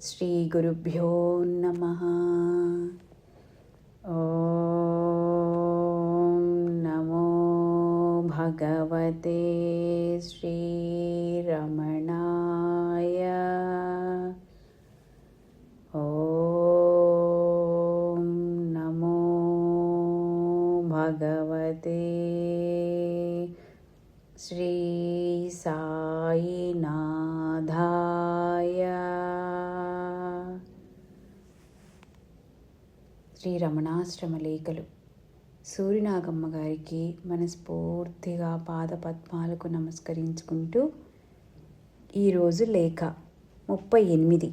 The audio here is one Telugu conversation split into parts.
శ్రీ గురుభ్యో నమః. ఓం నమో భగవతే శ్రీరమణాయ. ఓం నమో భగవతే శ్రీ సాయినాథాయ. శ్రీ రమణాశ్రమ లేఖలు. సూర్యనాగమ్మ గారికి మనస్ఫూర్తిగా పాదపద్మాలకు నమస్కరించుకుంటూ ఈరోజు లేఖ 38.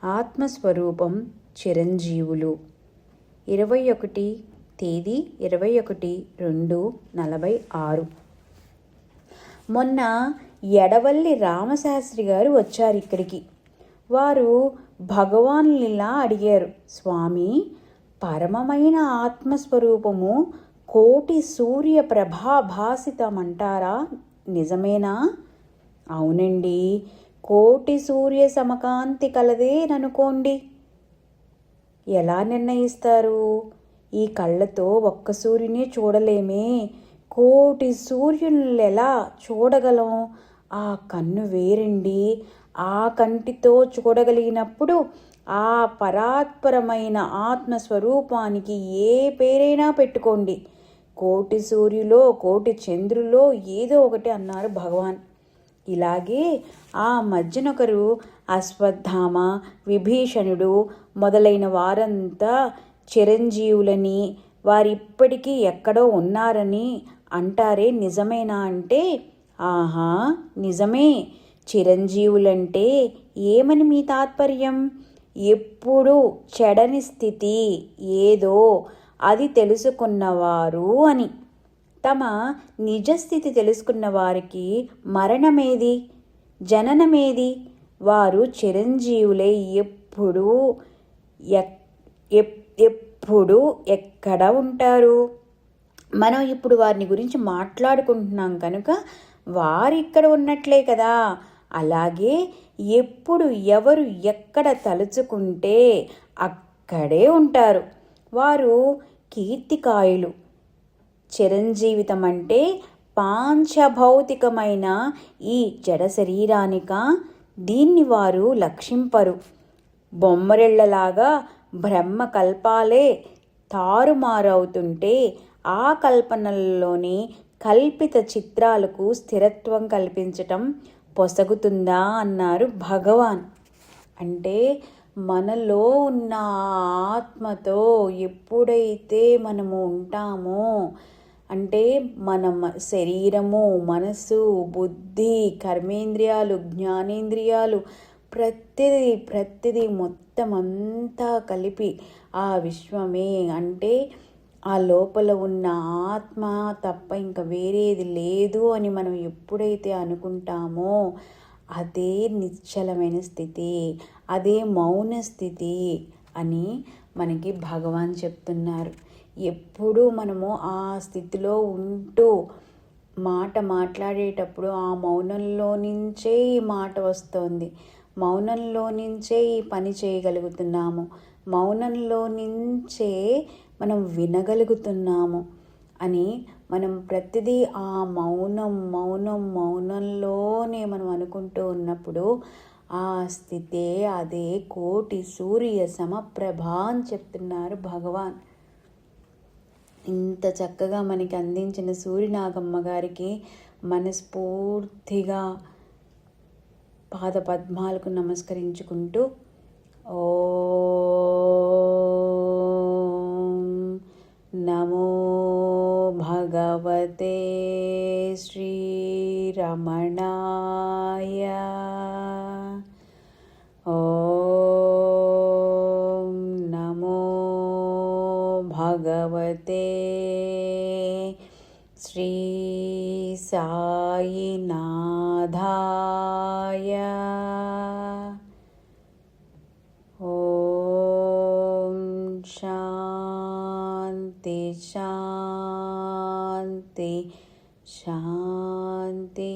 ఆత్మస్వరూపం చిరంజీవులు. 21 తేదీ 21/2/46. మొన్న ఎడవల్లి రామశాస్త్రి గారు వచ్చారు ఇక్కడికి. వారు భగవానునిలా అడిగారు, స్వామి, పరమమైన ఆత్మస్వరూపము కోటి సూర్య ప్రభాభాసితమంటారా, నిజమేనా? అవునండి, కోటి సూర్య సమకాంతి కలదేననుకోండి. ఎలా నిర్ణయిస్తారు? ఈ కళ్ళతో ఒక్క సూర్యుని చూడలేమే, కోటి సూర్యులను ఎలా చూడగలం? ఆ కన్ను వేరండి. ఆ కంటితో చూడగలిగినప్పుడు ఆ పరాత్పరమైన ఆత్మస్వరూపానికి ఏ పేరైనా పెట్టుకోండి. కోటి సూర్యులో కోటి చంద్రులో ఏదో ఒకటి అన్నారు భగవాన్. ఇలాగే ఆ మధ్యనొకరు అశ్వత్థామ, విభీషణుడు మొదలైన వారంతా చిరంజీవులని, వారిప్పటికీ ఎక్కడో ఉన్నారని అంటారే, నిజమేనా అంటే, ఆహా నిజమే. చిరంజీవులంటే ఏమని మీ తాత్పర్యం? ఎప్పుడు చెడని స్థితి ఏదో అది తెలుసుకున్నవారు అని. తమ నిజస్థితి తెలుసుకున్న వారికి మరణమేది, జననమేది? వారు చిరంజీవులే ఎప్పుడు ఎప్పుడు ఎక్కడ ఉంటారు? మనం ఇప్పుడు వారిని గురించి మాట్లాడుకుంటున్నాం కనుక వారు ఇక్కడ ఉన్నట్లే కదా. అలాగే ఎప్పుడు ఎవరు ఎక్కడ తలుచుకుంటే అక్కడే ఉంటారు. వారు కీర్తికాయులు. చిరంజీవితం అంటే పాంచభౌతికమైన ఈ జడ శరీరానిక? దీన్ని వారు లక్షింపరు. బొమ్మరిళ్లలాగా బ్రహ్మ కల్పాలే తారుమారవుతుంటే ఆ కల్పనల్లోని కల్పిత చిత్రాలకు స్థిరత్వం కల్పించటం పొసగుతుందా అన్నారు భగవాన్. అంటే మనలో ఉన్న ఆత్మతో ఎప్పుడైతే మనము ఉంటామో, అంటే మన శరీరము, మనస్సు, బుద్ధి, కర్మేంద్రియాలు, జ్ఞానేంద్రియాలు, ప్రతిదీ మొత్తం అంతా కలిపి ఆ విశ్వమే, అంటే ఆ లోపల ఉన్న ఆత్మ తప్ప ఇంకా వేరేది లేదు అని మనం ఎప్పుడైతే అనుకుంటామో అదే నిశ్చలమైన స్థితి, అదే మౌన స్థితి అని మనకి భగవాన్ చెప్తున్నారు. ఎప్పుడూ మనము ఆ స్థితిలో ఉంటూ మాట్లాడేటప్పుడు ఆ మౌనంలో నుంచే ఈ మాట వస్తోంది, మౌనంలో నుంచే ఈ పని చేయగలుగుతున్నాము, మౌనంలో నుంచే మనం వినగలుగుతున్నాము అని మనం ప్రతిదీ ఆ మౌనంలోనే మనం అనుకుంటూ ఉన్నప్పుడు ఆ స్థితే అదే కోటి సూర్య సమప్రభ అని చెప్తున్నారు భగవాన్. ఇంత చక్కగా మనకి అందించిన సూర్యనాగమ్మ గారికి మనస్ఫూర్తిగా పాదపద్మాలకు నమస్కరించుకుంటూ ఓం నమో భగవతే శ్రీరమణాయ. ఓం నమో భగవతే శ్రీ సాయినాథాయ. ఓం శాంతి శాంతి శాంతి.